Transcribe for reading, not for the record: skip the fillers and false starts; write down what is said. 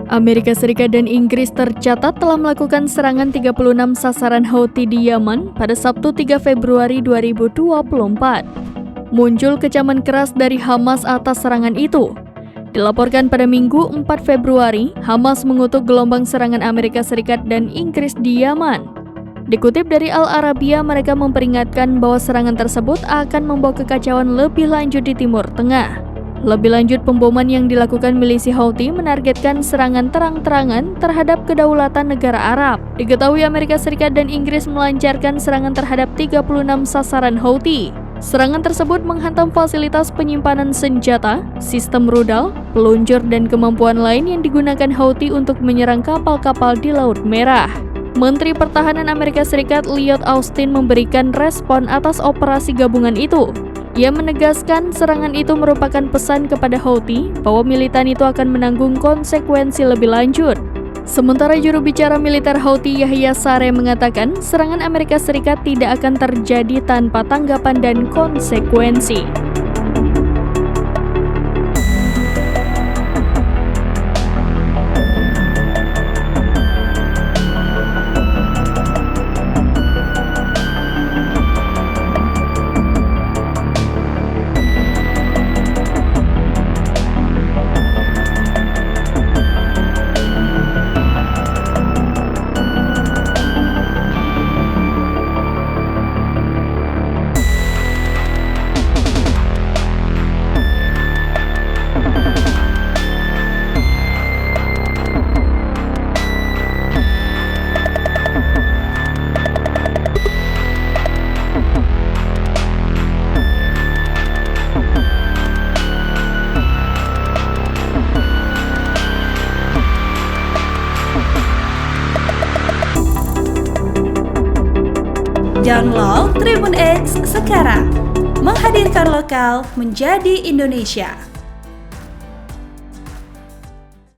Amerika Serikat dan Inggris tercatat telah melakukan serangan 36 sasaran Houthi di Yaman pada Sabtu 3 Februari 2024. Muncul kecaman keras dari Hamas atas serangan itu. Dilaporkan pada Minggu 4 Februari, Hamas mengutuk gelombang serangan Amerika Serikat dan Inggris di Yaman. Dikutip dari Al Arabiya, mereka memperingatkan bahwa serangan tersebut akan membawa kekacauan lebih lanjut di Timur Tengah. Lebih lanjut, pemboman yang dilakukan milisi Houthi menargetkan serangan terang-terangan terhadap kedaulatan negara Arab. Diketahui Amerika Serikat dan Inggris melancarkan serangan terhadap 36 sasaran Houthi. Serangan tersebut menghantam fasilitas penyimpanan senjata, sistem rudal, peluncur, dan kemampuan lain yang digunakan Houthi untuk menyerang kapal-kapal di Laut Merah. Menteri Pertahanan Amerika Serikat Lloyd Austin memberikan respon atas operasi gabungan itu. Ia menegaskan serangan itu merupakan pesan kepada Houthi bahwa militan itu akan menanggung konsekuensi lebih lanjut. Sementara juru bicara militer Houthi Yahya Saree mengatakan serangan Amerika Serikat tidak akan terjadi tanpa tanggapan dan konsekuensi. Download Tribun X sekarang, menghadirkan lokal menjadi Indonesia.